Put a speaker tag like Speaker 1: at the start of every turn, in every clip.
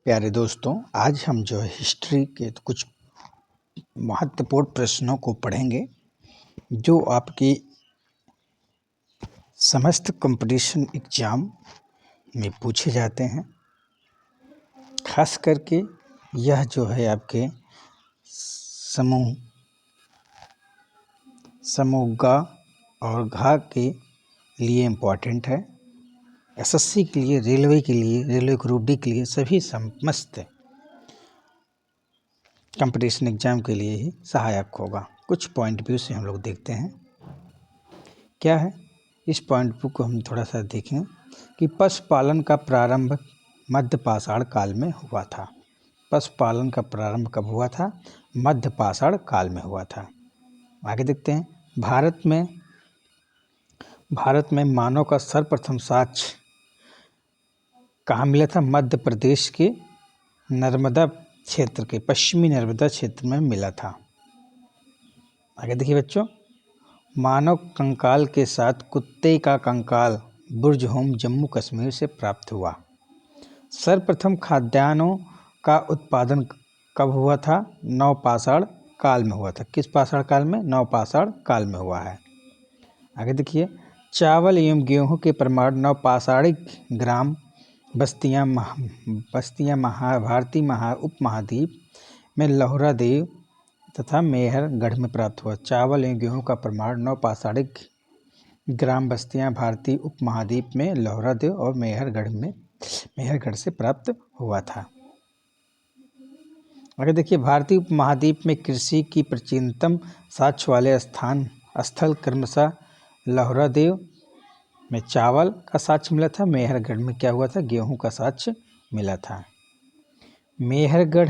Speaker 1: प्यारे दोस्तों, आज हम जो है हिस्ट्री के कुछ महत्वपूर्ण प्रश्नों को पढ़ेंगे जो आपकी समस्त कंपटीशन एग्जाम में पूछे जाते हैं। खास करके यह जो है आपके समूह ग और घ के लिए इम्पोर्टेंट है। एसएससी के लिए, रेलवे के लिए, रेलवे ग्रुप डी के लिए, सभी समस्त कंपटीशन एग्जाम के लिए ही सहायक होगा। कुछ पॉइंट व्यू से हम लोग देखते हैं क्या है। इस पॉइंट व्यू को हम थोड़ा सा देखें कि पशुपालन का प्रारंभ मध्य पाषाण काल में हुआ था। पशुपालन का प्रारंभ कब हुआ था? मध्य पाषाण काल में हुआ था। आगे देखते हैं। भारत में मानव का सर्वप्रथम साक्ष्य कहाँ मिला था? मध्य प्रदेश के नर्मदा क्षेत्र के पश्चिमी नर्मदा क्षेत्र में मिला था। आगे देखिए बच्चों, मानव कंकाल के साथ कुत्ते का कंकाल बुर्जहोम जम्मू कश्मीर से प्राप्त हुआ। सर्वप्रथम खाद्यान्नों का उत्पादन कब हुआ था? नवपाषाण काल में हुआ था। किस पाषाण काल में? नवपाषाण काल में हुआ है। आगे देखिए, चावल एवं गेहूं के परमाणु नवपाषाणिक ग्राम बस्तियां भारतीय उपमहाद्वीप में लोहरा देव तथा मेहरगढ़ में प्राप्त हुआ। चावल एवं गेहूं का परमाणु नवपाषाणिक ग्राम बस्तियां भारतीय उपमहाद्वीप में लोहरा देव और मेहरगढ़ से प्राप्त हुआ था। आगे देखिए, भारतीय उपमहाद्वीप में कृषि की प्राचीनतम साक्ष्य वाले स्थल क्रमशः लोहरा देव में चावल का साक्ष्य मिला था। मेहरगढ़ में क्या हुआ था? गेहूं का साक्ष्य मिला था। मेहरगढ़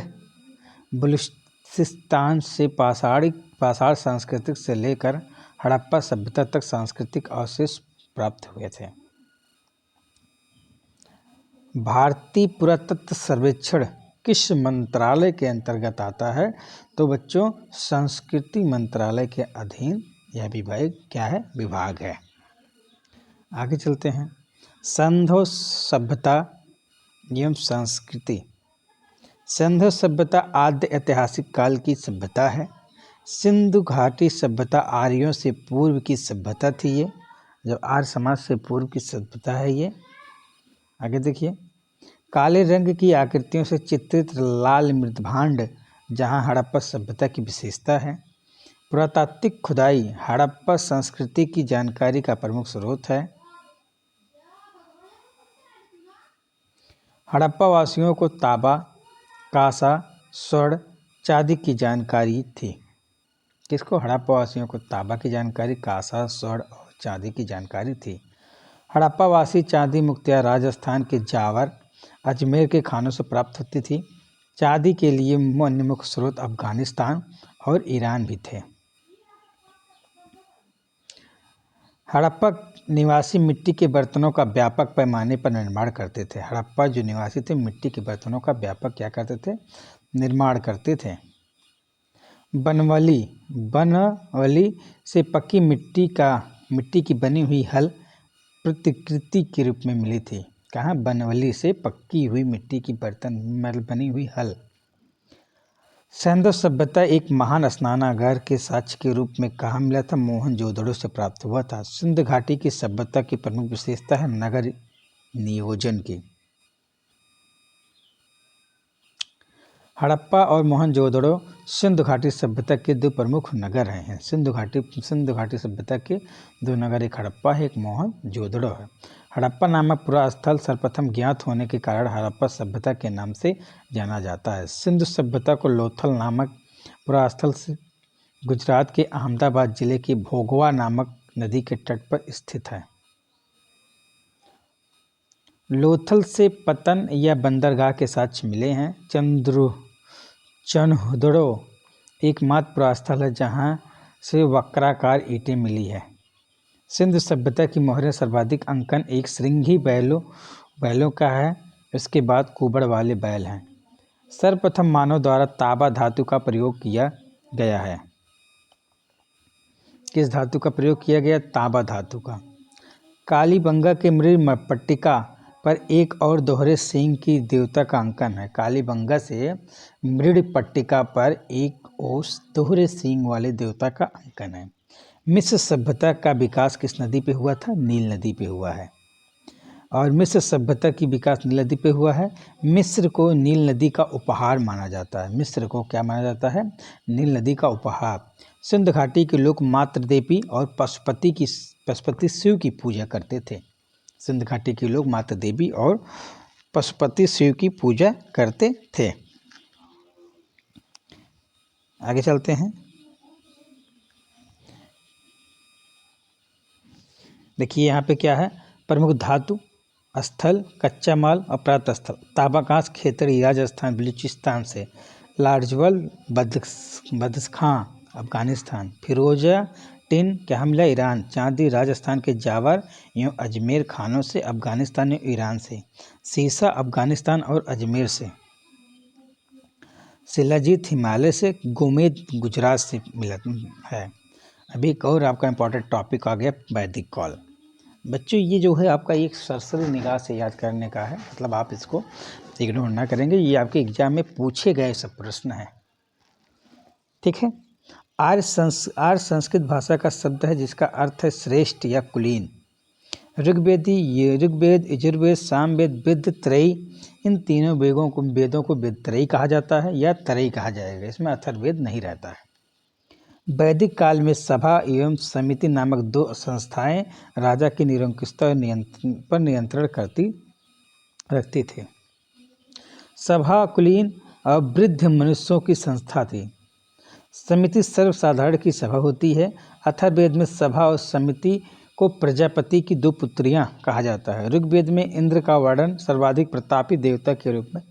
Speaker 1: बलूचिस्तान से पाषाण संस्कृति से लेकर हड़प्पा सभ्यता तक सांस्कृतिक अवशेष प्राप्त हुए थे। भारतीय पुरातत्व सर्वेक्षण किस मंत्रालय के अंतर्गत आता है? तो बच्चों, संस्कृति मंत्रालय के अधीन यह विभाग क्या है? विभाग है। आगे चलते हैं। सिंधु सभ्यता एवं संस्कृति। सिंधु सभ्यता आद्य ऐतिहासिक काल की सभ्यता है। सिंधु घाटी सभ्यता आर्यों से पूर्व की सभ्यता थी। ये जब आर्य समाज से पूर्व की सभ्यता है ये। आगे देखिए, काले रंग की आकृतियों से चित्रित लाल मृदभांड जहां हड़प्पा सभ्यता की विशेषता है। पुरातात्विक खुदाई हड़प्पा संस्कृति की जानकारी का प्रमुख स्रोत है। हड़प्पा वासियों को तांबा, कांसा, स्वर्ण, चांदी की जानकारी थी। किसको? हड़प्पा वासियों को तांबा की जानकारी, कांसा, स्वर्ण और चांदी की जानकारी थी। हड़प्पा वासी चांदी मुख्यतः राजस्थान के जावर, अजमेर के खानों से प्राप्त होती थी। चांदी के लिए अन्य मुख्य स्रोत अफगानिस्तान और ईरान भी थे। हड़प्पा निवासी मिट्टी के बर्तनों का व्यापक पैमाने पर निर्माण करते थे। हड़प्पा जो निवासी थे मिट्टी के बर्तनों का व्यापक क्या करते थे? निर्माण करते थे। बनवली से पक्की मिट्टी की बनी हुई हल प्रतिकृति के रूप में मिली थी। कहाँ? बनवली से पक्की हुई मिट्टी की बर्तन बनी हुई हल। सिंधु सभ्यता एक महान स्नानागार के साक्ष्य के रूप में कहाँ मिला था? मोहनजोदड़ो से प्राप्त हुआ था। सिंधु घाटी की सभ्यता की प्रमुख विशेषता है नगर नियोजन की। हड़प्पा और मोहनजोदड़ो सिंधु घाटी सभ्यता के दो प्रमुख नगर हैं। सिंधु घाटी सभ्यता के दो नगर, एक हड़प्पा है, एक मोहनजोदड़ो है। हड़प्पा नामक पूरा स्थल सर्वप्रथम ज्ञात होने के कारण हड़प्पा सभ्यता के नाम से जाना जाता है। सिंधु सभ्यता को लोथल नामक पूरा स्थल से गुजरात के अहमदाबाद जिले की भोगवा नामक नदी के तट पर स्थित है। लोथल से पतन या बंदरगाह के साक्ष्य मिले हैं। चन्हुदड़ो एकमात्र पुरास्थल है जहाँ से वक्राकार ईंटें मिली है। सिंधु सभ्यता की मोहरें सर्वाधिक अंकन एक श्रृंगी बैलों का है। इसके बाद कुबड़ वाले बैल हैं। सर्वप्रथम मानव द्वारा तांबा धातु का प्रयोग किया गया है। किस धातु का प्रयोग किया गया? तांबा धातु का। कालीबंगा के मृग पट्टिका पर एक और दोहरे सींग की देवता का अंकन है। कालीबंगा से मृड़पट्टिका पर एक और दोहरे सींग वाले देवता का अंकन है। मिस्र सभ्यता का विकास किस नदी पे हुआ था? नील नदी पे हुआ है। और मिस्र सभ्यता की विकास नील नदी पे हुआ है। मिस्र को नील नदी का उपहार माना जाता है। मिस्र को क्या माना जाता है? नील नदी का उपहार। सिंध घाटी के लोग मातृ देवी और पशुपति शिव की पूजा करते थे। सिंध घाटी के लोग मातृ देवी और पशुपति शिव की पूजा करते थे। आगे चलते हैं। देखिए यहाँ पे क्या है, प्रमुख धातु, स्थल, कच्चा माल और प्राप्त स्थल। ताबाकांस खेतड़ी राजस्थान बलूचिस्तान से, लार्जवल बदख्शां अफगानिस्तान, फिरोजा टिन कैमला ईरान, चांदी राजस्थान के जावर एवं अजमेर खानों से, अफगानिस्तान एवं ईरान से, सीसा अफगानिस्तान और अजमेर से, शिलाजीत हिमालय से, गोमेद गुजरात से मिला है। अभी एक और आपका इम्पोर्टेंट टॉपिक आ गया, वैदिक काल। बच्चों ये जो है आपका एक सरसरी निगाह से याद करने का है, मतलब आप इसको इग्नोर ना करेंगे, ये आपके एग्जाम में पूछे गए सब प्रश्न हैं। ठीक है। आर्य संस्कृत भाषा का शब्द है जिसका अर्थ है श्रेष्ठ या कुलीन। ऋग्वेद, यजुर्वेद, सामवेद, वेद त्रयी, इन तीनों वेदों को वेद त्रयी कहा जाता है या त्रयी कहा जाएगा, इसमें अथर्ववेद नहीं रहता है। वैदिक काल में सभा एवं समिति नामक दो संस्थाएं राजा की निरंकुशता पर नियंत्रण रखती थी। सभा कुलीन और वृद्ध मनुष्यों की संस्था थी। समिति सर्वसाधारण की सभा होती है। अथर्ववेद में सभा और समिति को प्रजापति की दो पुत्रियां कहा जाता है। ऋग्वेद में इंद्र का वर्णन सर्वाधिक प्रतापी देवता के रूप में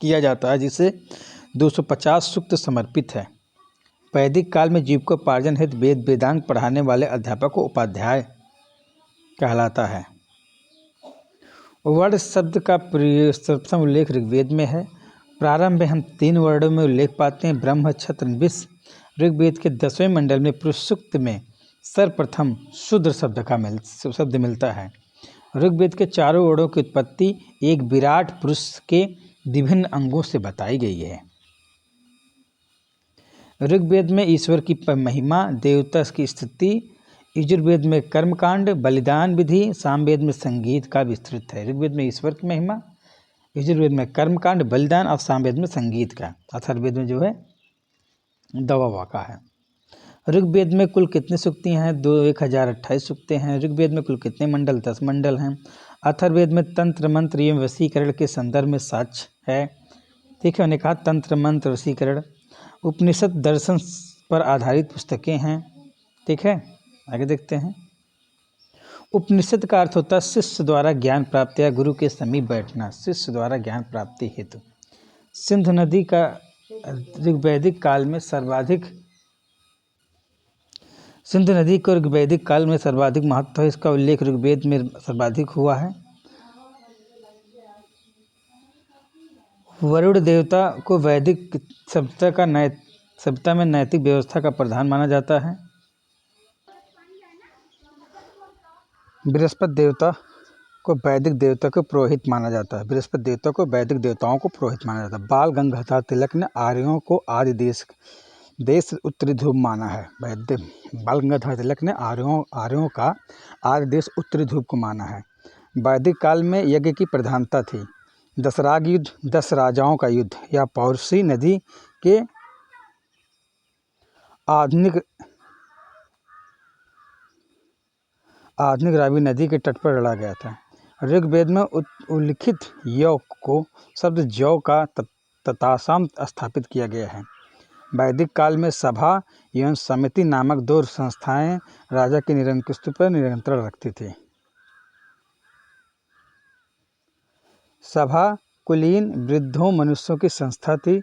Speaker 1: किया जाता है, जिसे 250 सूक्त समर्पित है। वैदिक काल में जीविकोपार्जन हेतु वेदांग पढ़ाने वाले अध्यापक को उपाध्याय कहलाता है। वर्ण शब्द का सर्वप्रथम उल्लेख ऋग्वेद में है। प्रारंभ में हम 3 वर्णों में उल्लेख पाते हैं, ब्रह्म, क्षत्र, विश्व। ऋग्वेद के 10वें मंडल में पुरुष सूक्त में सर्वप्रथम शूद्र शब्द मिलता है। ऋग्वेद के 4 वर्णों की उत्पत्ति एक विराट पुरुष के विभिन्न अंगों से बताई गई है। ऋग्वेद में ईश्वर की महिमा, देवता की स्तुति। यजुर्वेद में कर्मकांड, बलिदान विधि। सामवेद में संगीत का विस्तृत है। ऋग्वेद में ईश्वर की महिमा, यजुर्वेद में कर्मकांड, बलिदान और सामवेद में संगीत का। अथर्ववेद में जो है दवा का है। ऋग्वेद में कुल कितनी सूक्तियाँ हैं? 1028 सूक्तें हैं। ऋग्वेद में कुल कितने मंडल? 10 मंडल हैं। अथर्ववेद में तंत्र मंत्र एवं वशीकरण के संदर्भ में साक्ष्य है। ठीक है, मैंने कहा तंत्र मंत्र वशीकरण। उपनिषद दर्शन पर आधारित पुस्तकें हैं। ठीक है, आगे देखते हैं। उपनिषद का अर्थ होता है शिष्य द्वारा ज्ञान प्राप्ति या गुरु के समीप बैठना, शिष्य द्वारा ज्ञान प्राप्ति हेतु। सिंधु नदी का ऋग्वैदिक काल में सर्वाधिक महत्व है। इसका उल्लेख ऋग्वेद में सर्वाधिक हुआ है। वरुण देवता को वैदिक सभ्यता में नैतिक व्यवस्था का प्रधान माना जाता है। बृहस्पति देवता को वैदिक देवता को पुरोहित माना जाता है। बृहस्पति देवता को वैदिक देवताओं को पुरोहित माना जाता है। बाल गंगाधर तिलक ने आर्यों को आदि देश उत्तरी ध्रुव माना है। बाल गंगाधर तिलक ने आर्यों का आदि देश उत्तरी ध्रुव को माना है। वैदिक काल में यज्ञ की प्रधानता थी। दशराग युद्ध, 10 राजाओं का युद्ध या पौरुषी नदी के आधुनिक रावी नदी के तट पर लड़ा गया था। ऋग्वेद में उल्लिखित यौ को शब्द जौ का ततासाम स्थापित किया गया है। वैदिक काल में सभा एवं समिति नामक 2 संस्थाएं राजा की निरंकुशता पर नियंत्रण रखती थी। सभा कुलीन वृद्धों मनुष्यों की संस्था थी।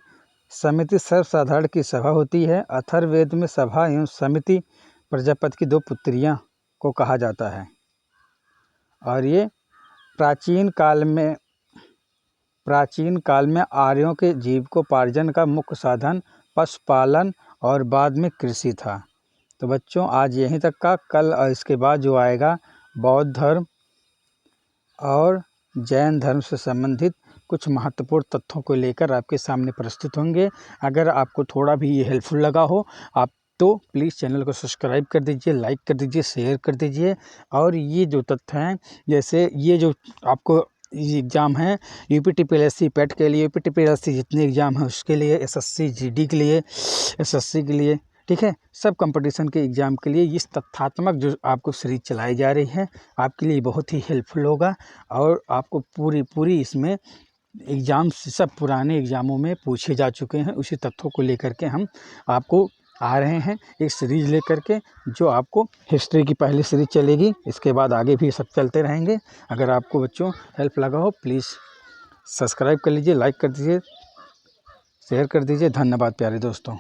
Speaker 1: समिति सर्वसाधारण की सभा होती है। अथर्ववेद में सभा एवं समिति प्रजापति की 2 पुत्रियां को कहा जाता है। और ये प्राचीन काल में आर्यों के जीविकोपार्जन का मुख्य साधन पशुपालन और बाद में कृषि था। तो बच्चों आज यहीं तक का। कल और इसके बाद जो आएगा बौद्ध धर्म और जैन धर्म से संबंधित कुछ महत्वपूर्ण तथ्यों को लेकर आपके सामने प्रस्तुत होंगे। अगर आपको थोड़ा भी ये हेल्पफुल लगा हो आप तो प्लीज़ चैनल को सब्सक्राइब कर दीजिए, लाइक कर दीजिए, शेयर कर दीजिए। और ये जो तथ्य हैं, जैसे ये जो आपको ये एग्ज़ाम है यूपी-टीपीएससी पेट के लिए, यूपी-टीपीएससी जितने एग्ज़ाम हैं उसके लिए, एसएससी जीडी के लिए, एसएससी के लिए, ठीक है, सब कंपटीशन के एग्ज़ाम के लिए इस तथ्यात्मक जो आपको सीरीज चलाई जा रही है आपके लिए बहुत ही हेल्पफुल होगा। और आपको पूरी इसमें एग्ज़ाम सब पुराने एग्ज़ामों में पूछे जा चुके हैं, उसी तथ्यों को लेकर के हम आपको आ रहे हैं एक सीरीज़ लेकर के, जो आपको हिस्ट्री की पहली सीरीज चलेगी, इसके बाद आगे भी सब चलते रहेंगे। अगर आपको बच्चों हेल्प लगा हो प्लीज़ सब्सक्राइब कर लीजिए, लाइक कर दीजिए, शेयर कर दीजिए। धन्यवाद प्यारे दोस्तों।